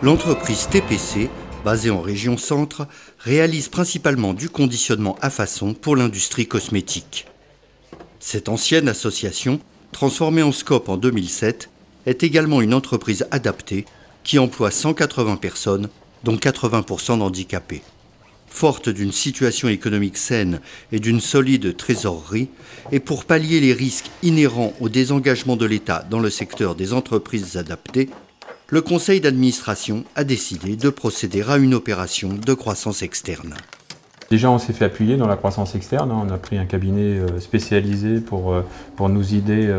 L'entreprise TPC, basée en région centre, réalise principalement du conditionnement à façon pour l'industrie cosmétique. Cette ancienne association, transformée en Scope en 2007, est également une entreprise adaptée qui emploie 180 personnes, dont 80% d'handicapés. Forte d'une situation économique saine et d'une solide trésorerie, et pour pallier les risques inhérents au désengagement de l'État dans le secteur des entreprises adaptées, le conseil d'administration a décidé de procéder à une opération de croissance externe. Déjà, on s'est fait appuyer dans la croissance externe. On a pris un cabinet spécialisé pour nous aider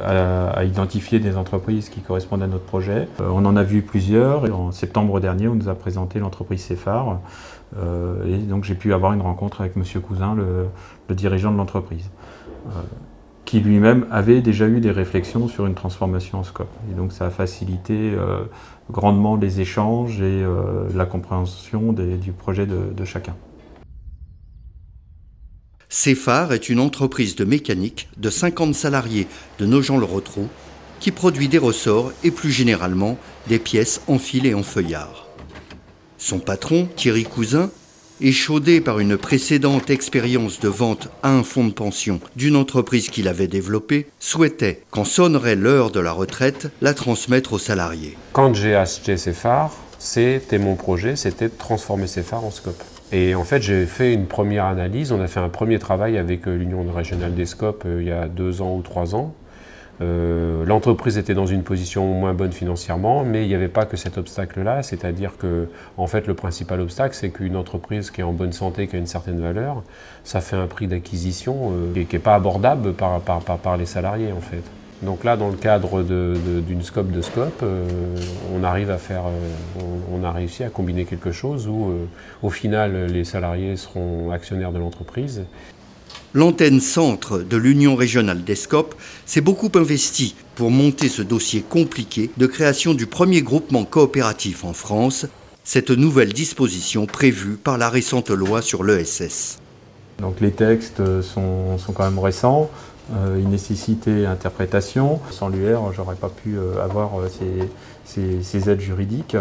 à identifier des entreprises qui correspondent à notre projet. On en a vu plusieurs. Et en septembre dernier, on nous a présenté l'entreprise Cefar. Et donc, j'ai pu avoir une rencontre avec M. Cousin, le dirigeant de l'entreprise, qui lui-même avait déjà eu des réflexions sur une transformation en Scope. Et donc, ça a facilité grandement les échanges et la compréhension du projet de chacun. Cefar est une entreprise de mécanique de 50 salariés de Nogent-le-Rotrou qui produit des ressorts et plus généralement des pièces en fil et en feuillard. Son patron, Thierry Cousin, échaudé par une précédente expérience de vente à un fonds de pension d'une entreprise qu'il avait développée, souhaitait, quand sonnerait l'heure de la retraite, la transmettre aux salariés. Quand j'ai acheté Cefar, c'était mon projet, c'était de transformer Cefar en Scope. Et en fait, j'ai fait une première analyse, on a fait un premier travail avec l'Union régionale des Scopes il y a 2 ans ou 3 ans. L'entreprise était dans une position moins bonne financièrement, mais il n'y avait pas que cet obstacle-là, c'est-à-dire que en fait, le principal obstacle, c'est qu'une entreprise qui est en bonne santé, qui a une certaine valeur, ça fait un prix d'acquisition qui n'est pas abordable par les salariés en fait. Donc là, dans le cadre d'une Scope de Scope, on a réussi à combiner quelque chose où, au final, les salariés seront actionnaires de l'entreprise. L'antenne centre de l'Union régionale des Scopes s'est beaucoup investie pour monter ce dossier compliqué de création du premier groupement coopératif en France, cette nouvelle disposition prévue par la récente loi sur l'ESS. Donc les textes sont quand même récents. Une nécessité interprétation. Sans l'UR, j'aurais pas pu avoir ces aides juridiques.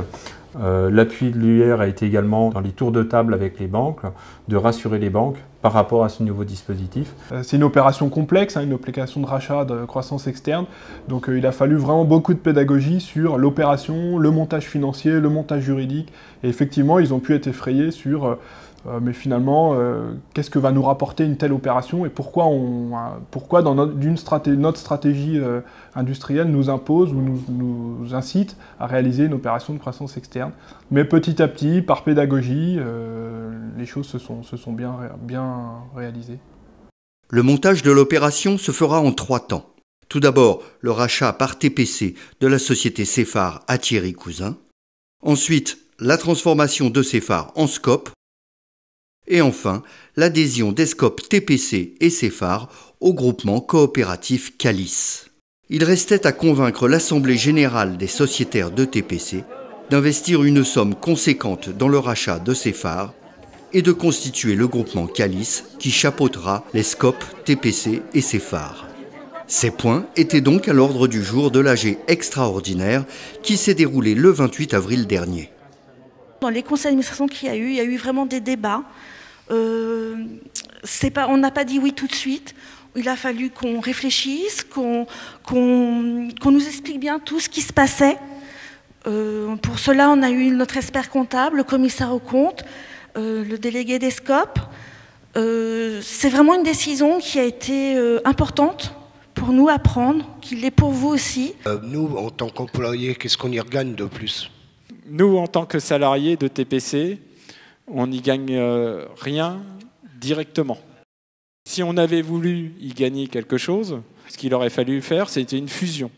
L'appui de l'UR a été également dans les tours de table avec les banques, de rassurer les banques par rapport à ce nouveau dispositif. C'est une opération complexe, une opération de rachat de croissance externe. Donc il a fallu vraiment beaucoup de pédagogie sur l'opération, le montage financier, le montage juridique. Et effectivement, ils ont pu être effrayés sur mais finalement, qu'est-ce que va nous rapporter une telle opération et pourquoi dans notre stratégie industrielle nous impose ou nous incite à réaliser une opération de croissance externe. Mais petit à petit, par pédagogie, les choses se sont bien réalisées. Le montage de l'opération se fera en 3 temps. Tout d'abord, le rachat par TPC de la société Cefar à Thierry Cousin. Ensuite, la transformation de Cefar en Scope. Et enfin, l'adhésion des Scopes TPC et Cefar au groupement coopératif Calis. Il restait à convaincre l'Assemblée générale des sociétaires de TPC d'investir une somme conséquente dans le rachat de Cefar et de constituer le groupement Calis qui chapeautera les Scopes TPC et Cefar. Ces points étaient donc à l'ordre du jour de l'AG extraordinaire qui s'est déroulé le 28 avril dernier. Dans les conseils d'administration qu'il y a eu vraiment des débats. On n'a pas dit oui tout de suite. Il a fallu qu'on réfléchisse, qu'on nous explique bien tout ce qui se passait. Pour cela, on a eu notre expert comptable, le commissaire aux comptes, le délégué des Scopes. C'est vraiment une décision qui a été importante pour nous à prendre, qu'il l'est pour vous aussi. Nous, en tant qu'employés, qu'est-ce qu'on y regagne de plus ? Nous, en tant que salariés de TPC, on n'y gagne rien directement. Si on avait voulu y gagner quelque chose, ce qu'il aurait fallu faire, c'était une fusion.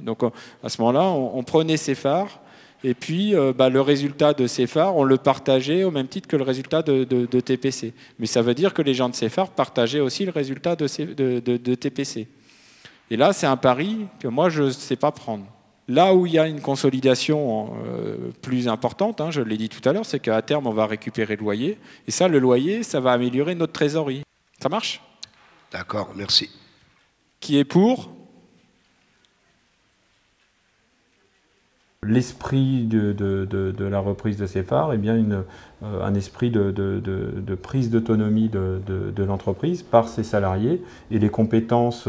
Donc à ce moment-là, on prenait Cefar, et puis le résultat de Cefar, on le partageait au même titre que le résultat de TPC. Mais ça veut dire que les gens de Cefar partageaient aussi le résultat de TPC. Et là, c'est un pari que moi, je ne sais pas prendre. Là où il y a une consolidation plus importante, je l'ai dit tout à l'heure, c'est qu'à terme, on va récupérer le loyer. Et ça, le loyer, ça va améliorer notre trésorerie. Ça marche ? D'accord, merci. Qui est pour ? L'esprit de la reprise de CFAR est bien un esprit de prise d'autonomie de l'entreprise par ses salariés, et les compétences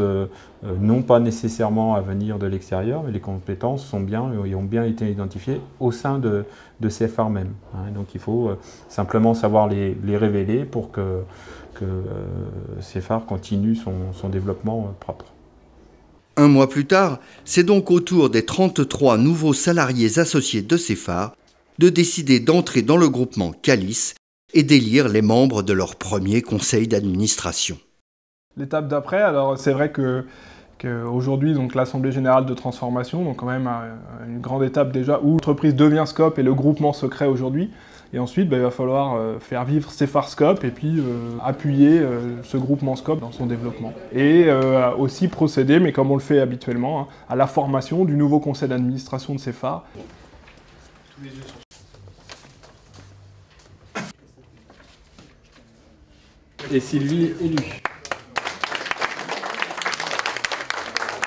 non pas nécessairement à venir de l'extérieur, mais les compétences sont bien et ont bien été identifiées au sein de CFAR même. Donc il faut simplement savoir les révéler pour que CFAR continue son développement propre. Un mois plus tard, c'est donc au tour des 33 nouveaux salariés associés de CFAR de décider d'entrer dans le groupement Calis et d'élire les membres de leur premier conseil d'administration. L'étape d'après, alors c'est vrai qu'aujourd'hui, donc l'Assemblée Générale de Transformation, donc quand même une grande étape déjà où l'entreprise devient Scope et le groupement se crée aujourd'hui. Et ensuite, il va falloir faire vivre CFAR Scope et puis appuyer ce groupement Scope dans son développement. Et aussi procéder, mais comme on le fait habituellement, à la formation du nouveau conseil d'administration de CFAR. Et Sylvie élue.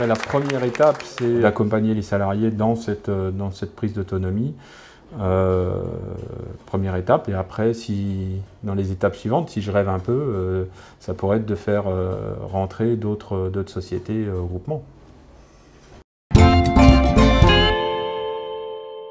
La première étape, c'est d'accompagner les salariés dans cette prise d'autonomie. Première étape, et après, dans les étapes suivantes, si je rêve un peu, ça pourrait être de faire rentrer d'autres sociétés au groupement.